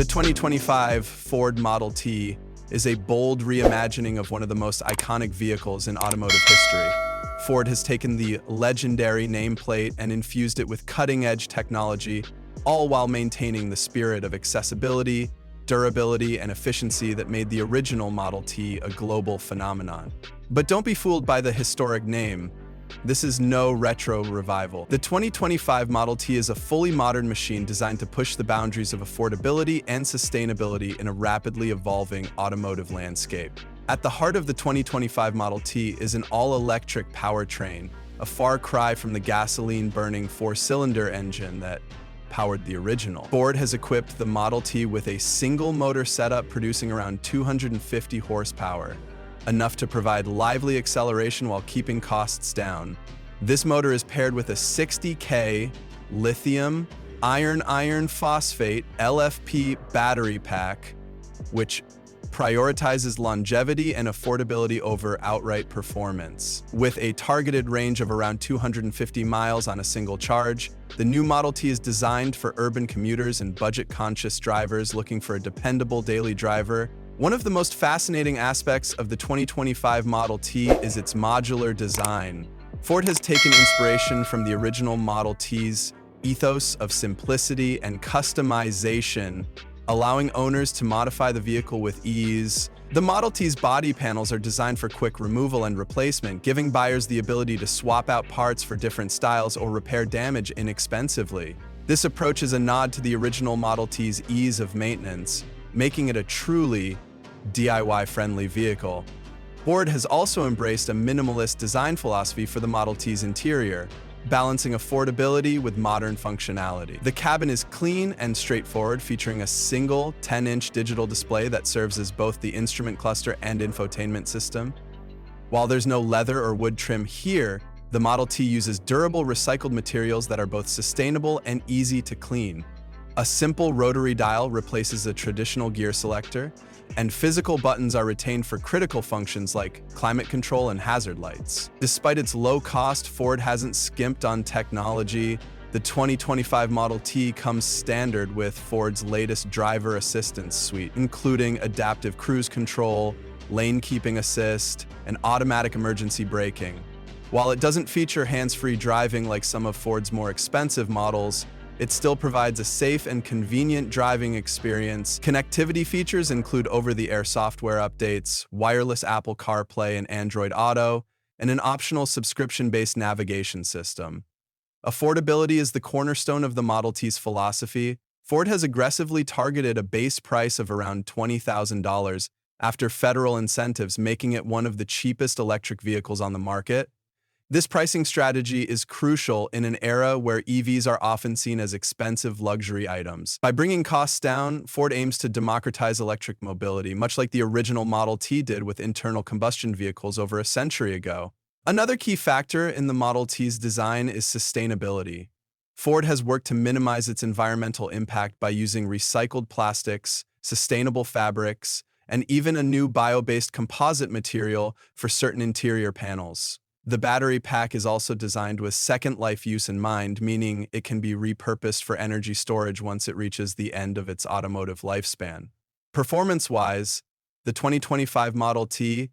2025 Ford Model T is a bold reimagining of one of the most iconic vehicles in automotive history. Ford has taken the legendary nameplate and infused it with cutting-edge technology, all while maintaining the spirit of accessibility, durability, and efficiency that made the original Model T a global phenomenon. But don't be fooled by the historic name. This is no retro revival. The 2025 Model T is a fully modern machine designed to push the boundaries of affordability and sustainability in a rapidly evolving automotive landscape. At the heart of the 2025 Model T is an all-electric powertrain, a far cry from the gasoline-burning four-cylinder engine that powered the original. Ford has equipped the Model T with a single motor setup producing around 250 horsepower, enough to provide lively acceleration while keeping costs down. This motor is paired with a 60K lithium iron phosphate LFP battery pack, which prioritizes longevity and affordability over outright performance. With a targeted range of around 250 miles on a single charge, the new Model T is designed for urban commuters and budget-conscious drivers looking for a dependable daily driver. One of the most fascinating aspects of the 2025 Model T is its modular design. Ford has taken inspiration from the original Model T's ethos of simplicity and customization, allowing owners to modify the vehicle with ease. The Model T's body panels are designed for quick removal and replacement, giving buyers the ability to swap out parts for different styles or repair damage inexpensively. This approach is a nod to the original Model T's ease of maintenance, making it a truly DIY-friendly vehicle. Ford has also embraced a minimalist design philosophy for the Model T's interior, balancing affordability with modern functionality. The cabin is clean and straightforward, featuring a single 10-inch digital display that serves as both the instrument cluster and infotainment system. While there's no leather or wood trim here, the Model T uses durable recycled materials that are both sustainable and easy to clean. A simple rotary dial replaces a traditional gear selector, and physical buttons are retained for critical functions like climate control and hazard lights. Despite its low cost, Ford hasn't skimped on technology. The 2025 Model T comes standard with Ford's latest driver assistance suite, including adaptive cruise control, lane keeping assist, and automatic emergency braking. While it doesn't feature hands-free driving like some of Ford's more expensive models, it still provides a safe and convenient driving experience. Connectivity features include over-the-air software updates, wireless Apple CarPlay and Android Auto, and an optional subscription-based navigation system. Affordability is the cornerstone of the Model T's philosophy. Ford has aggressively targeted a base price of around $20,000 after federal incentives, making it one of the cheapest electric vehicles on the market. This pricing strategy is crucial in an era where EVs are often seen as expensive luxury items. By bringing costs down, Ford aims to democratize electric mobility, much like the original Model T did with internal combustion vehicles over a century ago. Another key factor in the Model T's design is sustainability. Ford has worked to minimize its environmental impact by using recycled plastics, sustainable fabrics, and even a new bio-based composite material for certain interior panels. The battery pack is also designed with second life use in mind, meaning it can be repurposed for energy storage once it reaches the end of its automotive lifespan. Performance-wise, the 2025 Model T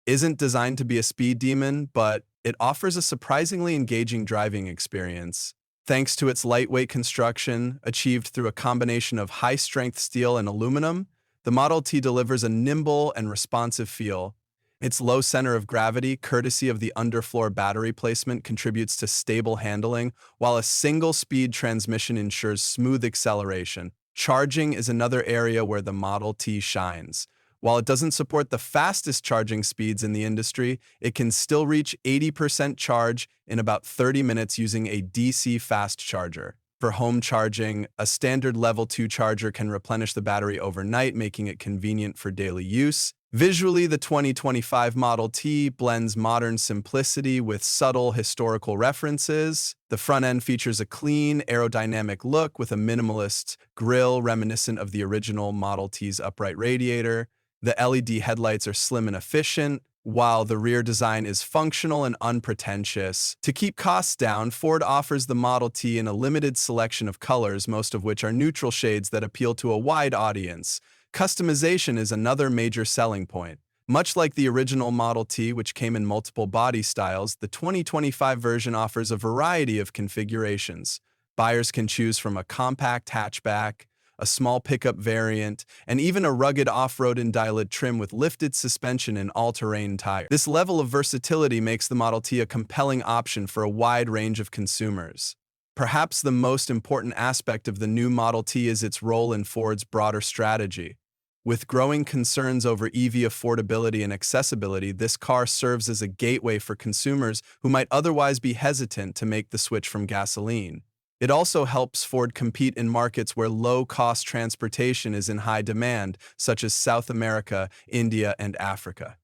isn't designed to be a speed demon, but it offers a surprisingly engaging driving experience. Thanks to its lightweight construction, achieved through a combination of high-strength steel and aluminum, the Model T delivers a nimble and responsive feel. Its low center of gravity, courtesy of the underfloor battery placement, contributes to stable handling, while a single-speed transmission ensures smooth acceleration. Charging is another area where the Model T shines. While it doesn't support the fastest charging speeds in the industry, it can still reach 80% charge in about 30 minutes using a DC fast charger. For home charging, a standard Level 2 charger can replenish the battery overnight, making it convenient for daily use. Visually, the 2025 Model T blends modern simplicity with subtle historical references. The front end features a clean, aerodynamic look with a minimalist grille reminiscent of the original Model T's upright radiator. The LED headlights are slim and efficient, while the rear design is functional and unpretentious. To keep costs down, Ford offers the Model T in a limited selection of colors, most of which are neutral shades that appeal to a wide audience. Customization is another major selling point. Much like the original Model T, which came in multiple body styles, the 2025 version offers a variety of configurations. Buyers can choose from a compact hatchback, a small pickup variant, and even a rugged off-road Indialed trim with lifted suspension and all-terrain tires. This level of versatility makes the Model T a compelling option for a wide range of consumers. Perhaps the most important aspect of the new Model T is its role in Ford's broader strategy. With growing concerns over EV affordability and accessibility, this car serves as a gateway for consumers who might otherwise be hesitant to make the switch from gasoline. It also helps Ford compete in markets where low-cost transportation is in high demand, such as South America, India, and Africa.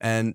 And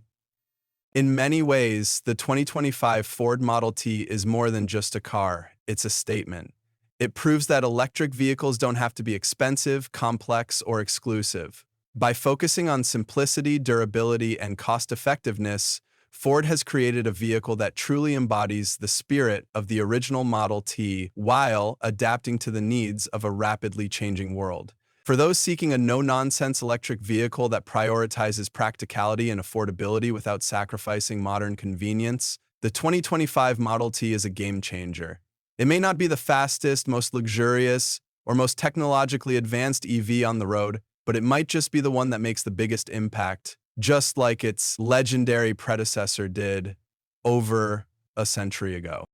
in many ways, the 2025 Ford Model T is more than just a car, it's a statement. It proves that electric vehicles don't have to be expensive, complex, or exclusive. By focusing on simplicity, durability, and cost-effectiveness, Ford has created a vehicle that truly embodies the spirit of the original Model T while adapting to the needs of a rapidly changing world. For those seeking a no-nonsense electric vehicle that prioritizes practicality and affordability without sacrificing modern convenience, the 2025 Model T is a game-changer. It may not be the fastest, most luxurious, or most technologically advanced EV on the road, but it might just be the one that makes the biggest impact, just like its legendary predecessor did over a century ago.